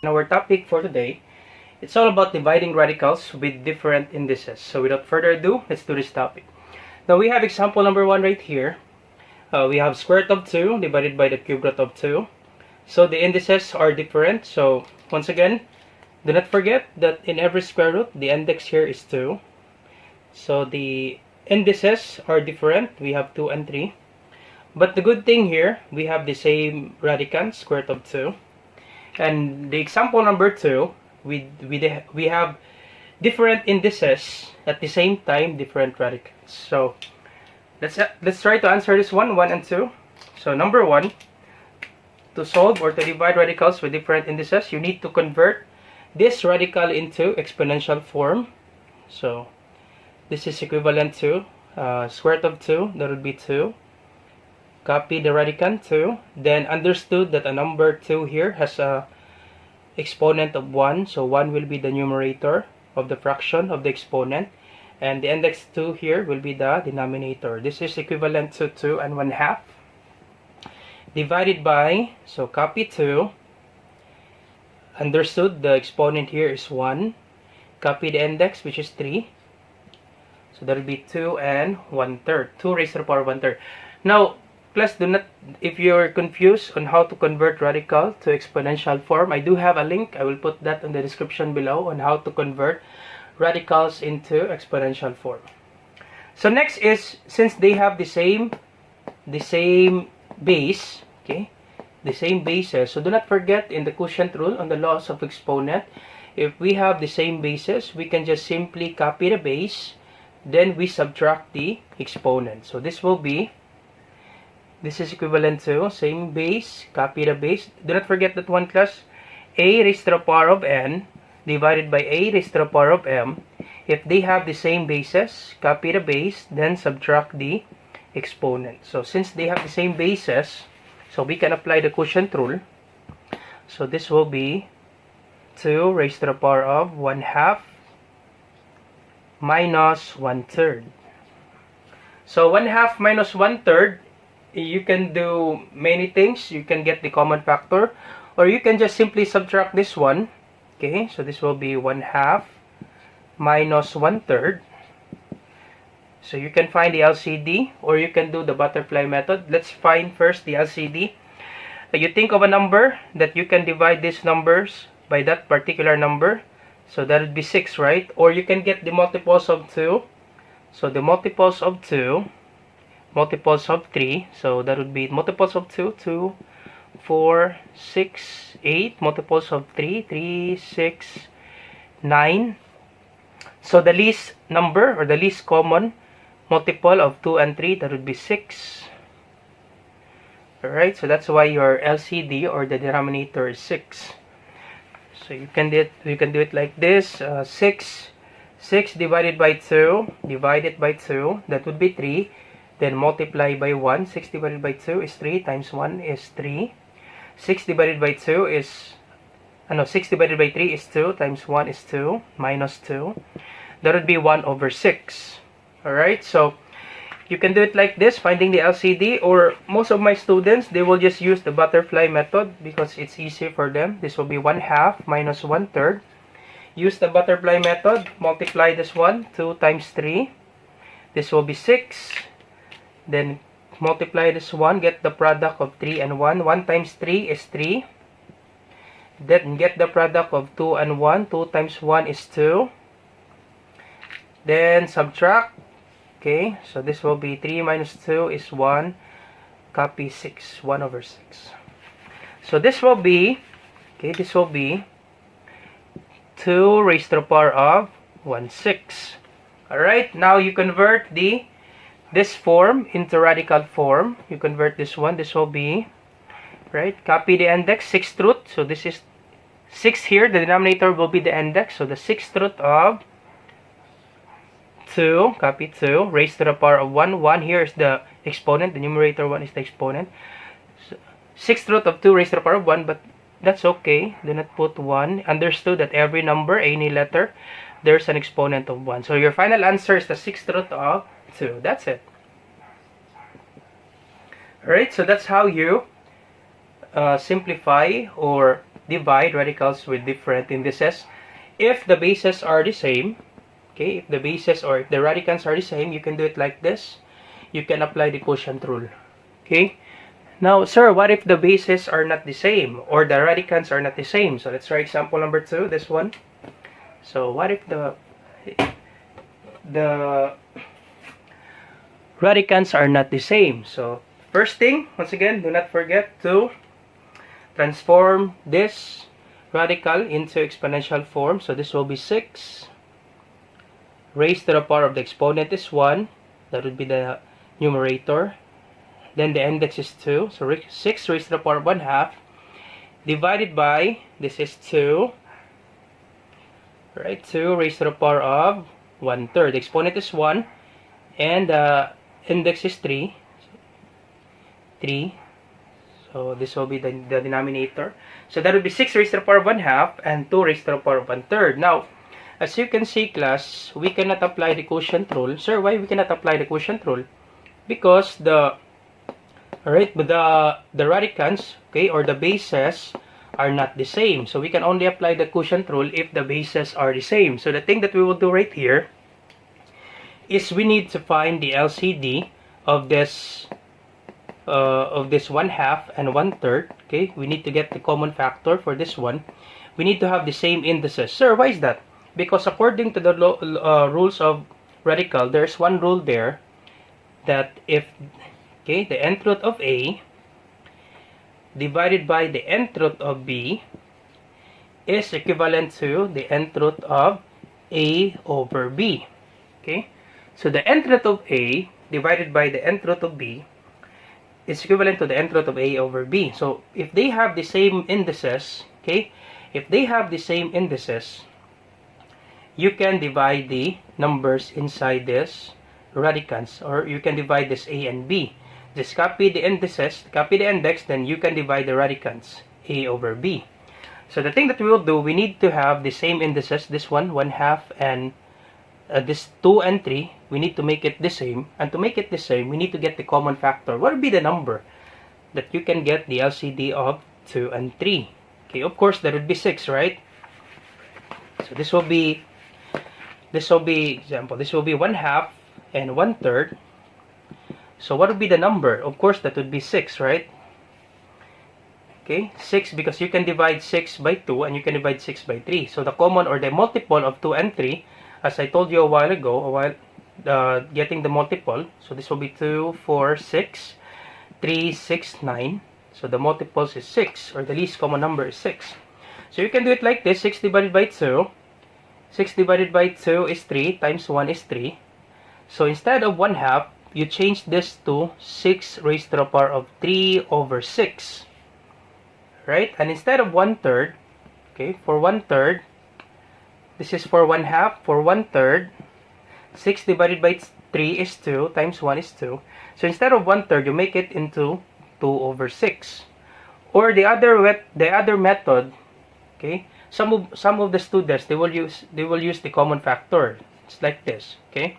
Our topic for today, it's all about dividing radicals with different indices. So without further ado, let's do this topic. Now we have example number 1 right here. We have square root of 2 divided by the cube root of 2. So the indices are different. So once again, do not forget that in every square root, the index here is 2. So the indices are different. We have 2 and 3. But the good thing here, we have the same radicand, square root of 2. And the example number 2, we have different indices at the same time, different radicands. So let's try to answer this one, 1 and 2. So number 1, to solve or to divide radicals with different indices, you need to convert this radical into exponential form. So this is equivalent to square root of 2, that would be 2. Copy the radicand 2, then understood that a number 2 here has a exponent of 1, so 1 will be the numerator of the fraction of the exponent, and the index 2 here will be the denominator. This is equivalent to 2 and 1/2 divided by, so copy 2, understood the exponent here is 1, copy the index which is 3, so that will be 2 and 1/3, 2 raised to the power of 1/3. Now plus, do not, if you're confused on how to convert radical to exponential form, I do have a link. I will put that in the description below on how to convert radicals into exponential form. So next is, since they have the same base, okay, the same bases. So do not forget in the quotient rule on the laws of exponent, if we have the same bases, we can just simply copy the base, then we subtract the exponent. So this will be, this is equivalent to same base, copy the base. Do not forget that one class, a raised to the power of n divided by a raised to the power of m. If they have the same bases, copy the base, then subtract the exponent. So since they have the same bases, so we can apply the quotient rule. So this will be 2 raised to the power of 1/2 minus 1/3. So 1/2 minus 1/3, you can do many things. You can get the common factor, or you can just simply subtract this one. Okay, so this will be 1/2 minus 1/3. So you can find the LCD, or you can do the butterfly method. Let's find first the LCD. You think of a number that you can divide these numbers by that particular number. So that would be 6, right? Or you can get the multiples of 2. So the multiples of 2, multiples of 3, so that would be multiples of 2, 2, 4, 6, 8, multiples of 3, 3, 6, 9. So the least number, or the least common multiple of 2 and 3, that would be 6. Alright, so that's why your LCD, or the denominator, is 6. So you can do it like this, 6 divided by 2, divided by 2, that would be 3. Then multiply by 1. 6 divided by 2 is 3, times 1 is 3. 6 divided by 2 is, 6 divided by 3 is 2, times 1 is 2, minus 2. That would be 1 over 6. Alright, so you can do it like this, finding the LCD, or most of my students, they will just use the butterfly method because it's easy for them. This will be 1/2 minus 1/3. Use the butterfly method, multiply this one, 2 times 3. This will be 6. Then multiply this one, get the product of 3 and 1. 1 times 3 is 3. Then get the product of 2 and 1. 2 times 1 is 2. Then subtract. Okay, so this will be 3 minus 2 is 1. Copy 6, 1 over 6. So this will be, okay, this will be 2 raised to the power of 1/6. Alright, now you convert this form into radical form. You convert this one. This will be, right, copy the index, 6th root. So this is 6 here. The denominator will be the index. So the 6th root of 2, copy 2, raised to the power of 1. 1 here is the exponent. The numerator 1 is the exponent. So 6th root of 2 raised to the power of 1, but that's okay. Do not put 1. Understood that every number, any letter, there's an exponent of 1. So your final answer is the 6th root of 2. That's it. Alright, so that's how you simplify or divide radicals with different indices if the bases are the same. Okay, if the bases or if the radicands are the same, you can do it like this. You can apply the quotient rule. Okay, now sir, what if the bases are not the same or the radicands are not the same? So let's try example number 2, this one. So what if the radicands are not the same? So first thing, once again, do not forget to transform this radical into exponential form. So this will be 6 raised to the power of the exponent is 1. That would be the numerator. Then the index is 2. So 6 raised to the power of 1/2 divided by, this is 2. Right, 2 raised to the power of 1/3. The exponent is 1 and the index is 3. So this will be the denominator. So that would be 6 raised to the power of 1/2 and 2 raised to the power of 1/3. Now, as you can see, class, we cannot apply the quotient rule. Sir, why we cannot apply the quotient rule? Because the radicands, okay, or the bases are not the same. So we can only apply the quotient rule if the bases are the same. So the thing that we will do right here is we need to find the LCD of this 1/2 and 1/3. Okay, we need to get the common factor for this one. We need to have the same indices. Sir, why is that? Because according to the rules of radical, there's one rule there that if, okay, the nth root of A divided by the nth root of B is equivalent to the nth root of A over B. Okay, so the nth root of A divided by the nth root of B is equivalent to the nth root of A over B. So if they have the same indices, okay, if they have the same indices, you can divide the numbers inside this radicands, or you can divide this A and B. Just copy the indices, copy the index, then you can divide the radicands, A over B. So the thing that we will do, we need to have the same indices, this one, 1/2, and this 2 and 3, we need to make it the same. And to make it the same, we need to get the common factor. What would be the number that you can get the LCD of 2 and 3? Okay, of course, that would be 6, right? So this will be example, this will be 1/2 and 1/3. So what would be the number? Of course, that would be 6, right? Okay, 6, because you can divide 6 by 2 and you can divide 6 by 3. So the common or the multiple of 2 and 3, as I told you a while ago, getting the multiple, so this will be 2, 4, 6, 3, 6, 9. So the multiples is 6, or the least common number is 6. So you can do it like this, 6 divided by 2. 6 divided by 2 is 3, times 1 is 3. So instead of 1/2, you change this to 6 raised to the power of 3 over 6. Right? And instead of 1/3, okay, for 1/3, this is for 1/2, for 1/3, 6 divided by 3 is 2, times 1 is 2. So instead of 1/3, you make it into 2 over 6. Or the other method, okay, some of the students, they will use the common factor. It's like this, okay?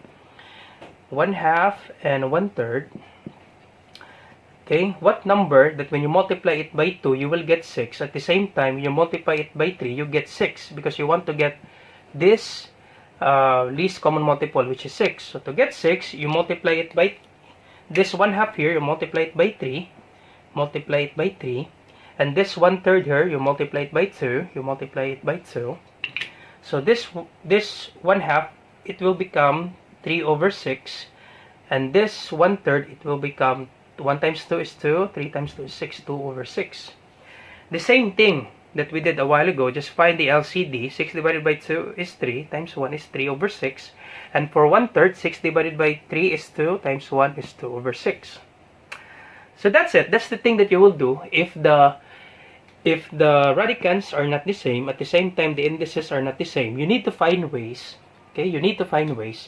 1/2 and 1/3. Okay, what number that when you multiply it by 2, you will get 6. At the same time, you multiply it by 3, you get 6, because you want to get this least common multiple, which is 6. So to get 6, you multiply it by this 1/2 here, you multiply it by 3, multiply it by 3, and this 1/3 here, you multiply it by 2, you multiply it by 2. So this 1/2, it will become 3 over 6, and this 1/3, it will become 1 times 2 is 2, 3 times 2 is 6, 2 over 6. The same thing that we did a while ago, just find the LCD. 6 divided by 2 is 3, times 1 is 3 over 6. And for 1/3, 6 divided by 3 is 2, times 1 is 2 over 6. So that's it. That's the thing that you will do if the radicands are not the same, at the same time the indices are not the same. You need to find ways, okay? You need to find ways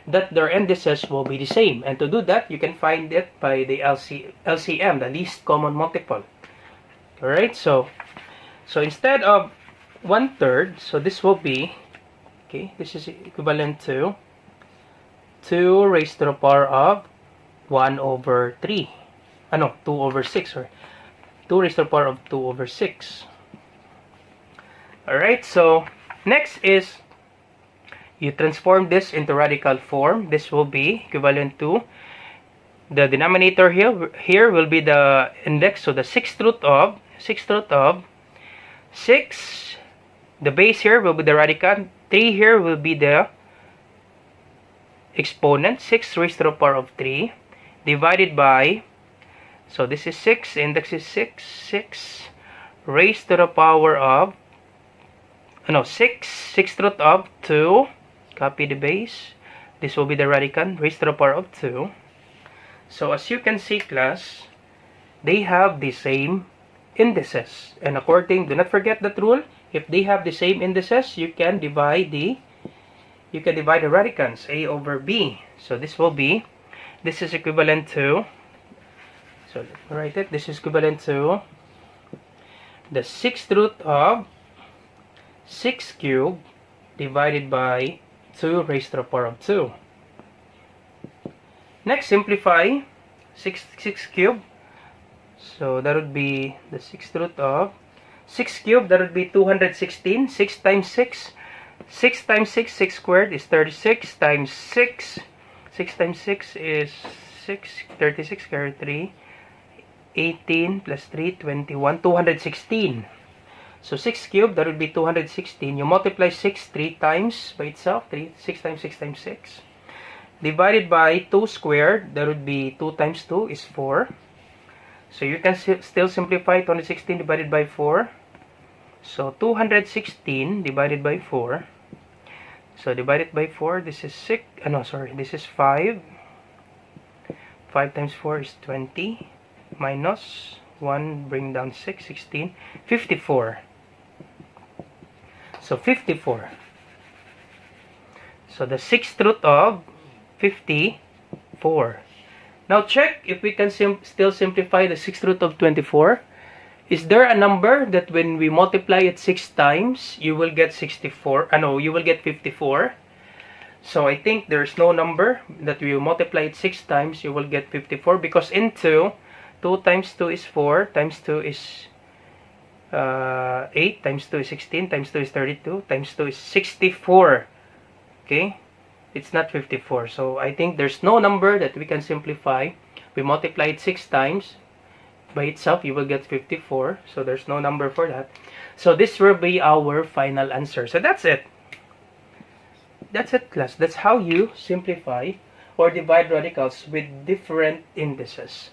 that their indices will be the same. And to do that, you can find it by the LCM, the least common multiple. Alright, so instead of 1/3, so this will be, okay, this is equivalent to 2 raised to the power of 1 over 3. 2 over 6, sorry. 2 raised to the power of 2 over 6. Alright, so next is you transform this into radical form. This will be equivalent to the denominator here will be the index, so the 6th root of 6. The base here will be the radical. 3 here will be the exponent, 6 raised to the power of 3, divided by, so this is 6, index is 6, 6 raised to the power of, 6th root of 2, copy the base, this will be the radical, raised to the power of 2. So as you can see, class, they have the same indices, and according, do not forget that rule, if they have the same indices, you can divide the radicands, a over b. So this will be, this is equivalent to, so let me write it, this is equivalent to the 6th root of 6 cubed divided by 2 raised to the power of 2. Next, simplify 6 cubed. So that would be the 6th root of 6 cubed, that would be 216. 6 times 6, 6 times 6, 6 squared is 36 times 6. 6 times 6 is 6, 36, carry 3, 18 plus 3, 21, 216. So 6 cubed, that would be 216. You multiply 6 3 times by itself, 6 times 6 times 6. Divided by 2 squared, that would be 2 times 2 is 4. So you can still simplify 216 divided by 4. So 216 divided by 4. So divided by 4, this is 6. This is 5. 5 times 4 is 20. Minus 1, bring down 6, 16. 54. So 54. So the 6th root of 54. Now check if we can still simplify the 6th root of 24. Is there a number that when we multiply it 6 times, you will get 64? You will get 54. So I think there's no number that we will multiply it 6 times, you will get 54, because into 2 times 2 is 4, times 2 is 8, times 2 is 16, times 2 is 32, times 2 is 64. Okay? It's not 54. So I think there's no number that we can simplify. We multiply it 6 times. By itself, you will get 54. So there's no number for that. So this will be our final answer. So that's it. That's it, class. That's how you simplify or divide radicals with different indices.